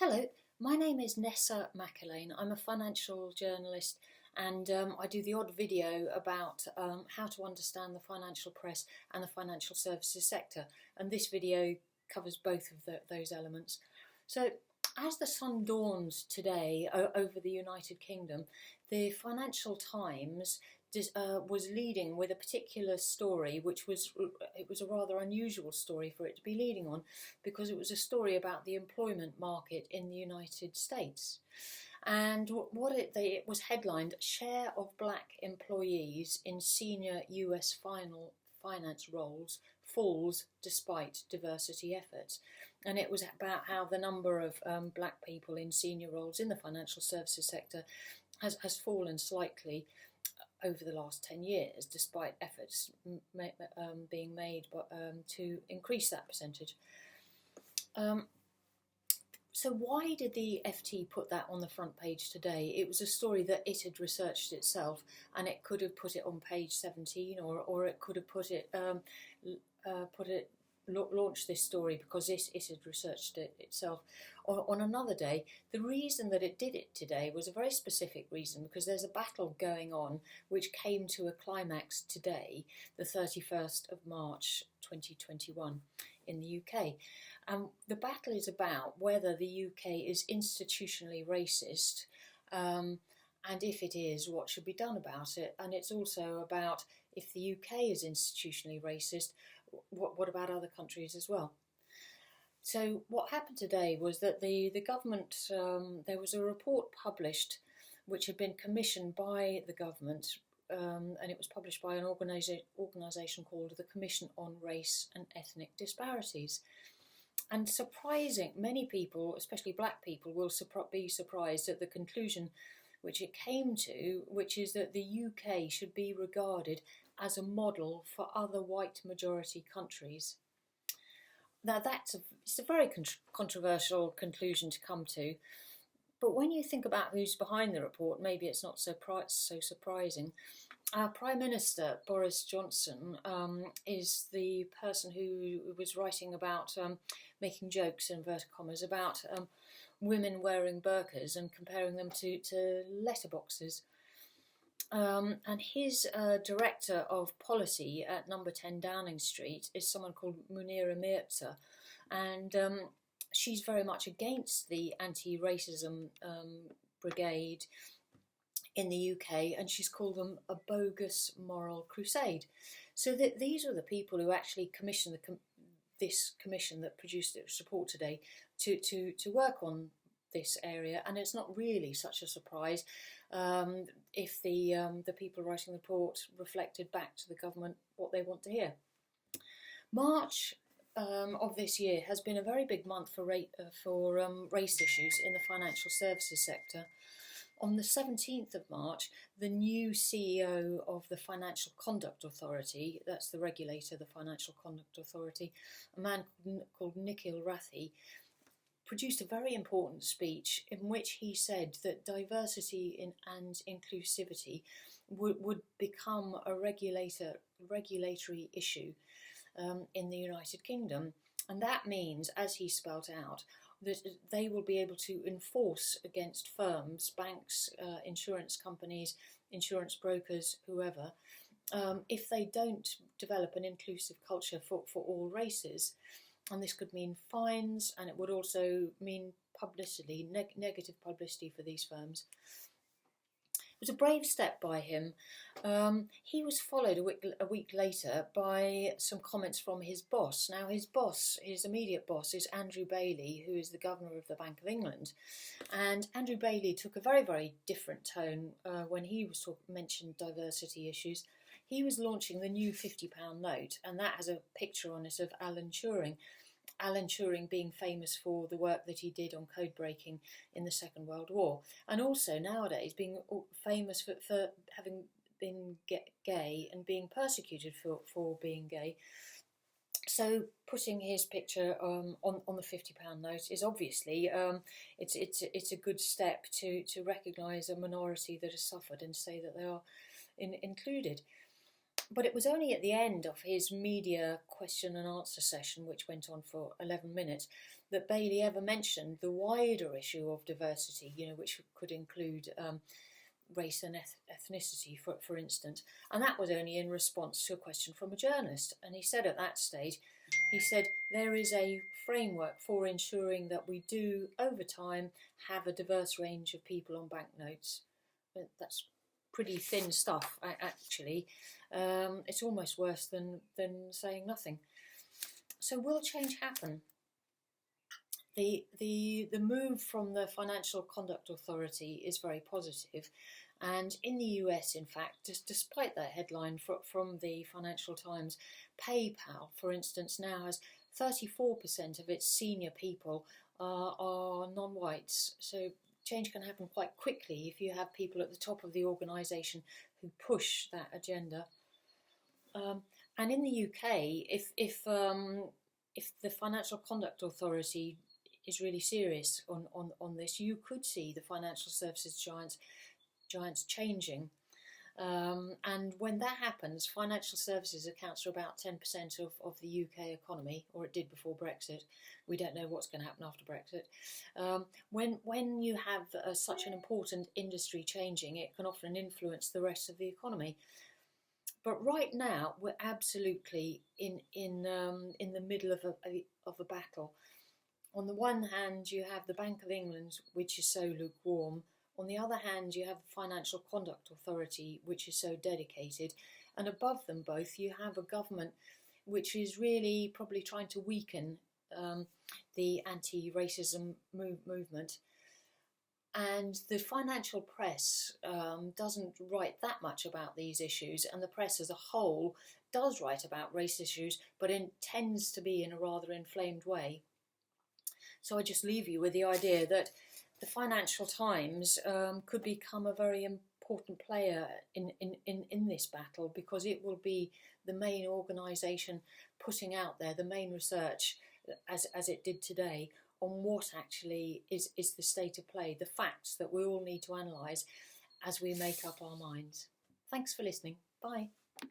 Hello, my name is Nessa McAlane. I'm a financial journalist and I do the odd video about how to understand the financial press and the financial services sector. And this video covers both of those elements. So, as the sun dawns today over the United Kingdom, the Financial Times was leading with a particular story, which was a rather unusual story for it to be leading on, because it was a story about the employment market in the United States. And it was headlined "Share of Black Employees in Senior US Finance Roles Falls Despite Diversity Efforts." And it was about how the number of black people in senior roles in the financial services sector has fallen slightly over the last 10 years, despite efforts being made to increase that percentage. So why did the FT put that on the front page today? It was a story that it had researched itself, and it could have put it on page 17, or it could have launched this story because it had researched it itself on another day. The reason that it did it today was a very specific reason, because there's a battle going on which came to a climax today, the 31st of March 2021 in the UK. The battle is about whether the UK is institutionally racist, and if it is, what should be done about it. And it's also about, if the UK is institutionally racist, what about other countries as well? So what happened today was that the government, there was a report published which had been commissioned by the government, and it was published by an organisation called the Commission on Race and Ethnic Disparities. And many people, especially black people, will be surprised at the conclusion which it came to, which is that the UK should be regarded as a model for other white majority countries. Now it's a very controversial conclusion to come to, but when you think about who's behind the report, maybe it's not so surprising. Our Prime Minister, Boris Johnson, is the person who was writing about making jokes, in inverted commas, about women wearing burqas and comparing them to letterboxes. And his director of policy at number 10 Downing Street is someone called Munira Mirza, and she's very much against the anti-racism brigade in the UK, and she's called them a bogus moral crusade. So these are the people who actually commissioned this commission that produced its report today to work on this area. And it's not really such a surprise if the people writing the report reflected back to the government what they want to hear. March of this year has been a very big month for race issues in the financial services sector. On the 17th of March, the new CEO of the Financial Conduct Authority, that's the regulator, the Financial Conduct Authority, a man called Nikhil Rathi, produced a very important speech in which he said that diversity and inclusivity would become a regulatory issue in the United Kingdom. And that means, as he spelt out, that they will be able to enforce against firms, banks, insurance companies, insurance brokers, whoever, if they don't develop an inclusive culture for all races. And this could mean fines, and it would also mean publicity, negative publicity for these firms. It was a brave step by him. He was followed a week later by some comments from his boss. Now, his immediate boss, is Andrew Bailey, who is the Governor of the Bank of England. And Andrew Bailey took a very, very different tone when he mentioned diversity issues. He was launching the new £50 note, and that has a picture on it of Alan Turing. Alan Turing being famous for the work that he did on code breaking in the Second World War, and also nowadays being famous for having been gay and being persecuted for being gay. So putting his picture on the £50 note is obviously it's a good step to recognise a minority that has suffered and say that they are included. But it was only at the end of his media question and answer session, which went on for 11 minutes, that Bailey ever mentioned the wider issue of diversity, which could include race and ethnicity, for instance. And that was only in response to a question from a journalist. And he said at that stage, there is a framework for ensuring that we do, over time, have a diverse range of people on banknotes. That's pretty thin stuff, actually. It's almost worse than saying nothing. So will change happen? The move from the Financial Conduct Authority is very positive, and in the US, in fact, despite that headline from the Financial Times, PayPal, for instance, now has 34% of its senior people are non-whites. So change can happen quite quickly if you have people at the top of the organisation who push that agenda. And in the UK, if the Financial Conduct Authority is really serious on this, you could see the financial services giants changing. And when that happens, financial services accounts for about 10% of the UK economy, or it did before Brexit. We don't know what's going to happen after Brexit. When you have such an important industry changing, it can often influence the rest of the economy. But right now, we're absolutely in the middle of a battle. On the one hand, you have the Bank of England, which is so lukewarm. On the other hand, you have the Financial Conduct Authority, which is so dedicated. And above them both, you have a government which is really probably trying to weaken the anti-racism movement. And the financial press doesn't write that much about these issues, and the press as a whole does write about race issues, but it tends to be in a rather inflamed way. So I just leave you with the idea that the Financial Times could become a very important player in this battle, because it will be the main organisation putting out there the main research, as it did today, on what actually is the state of play, the facts that we all need to analyse as we make up our minds. Thanks for listening. Bye.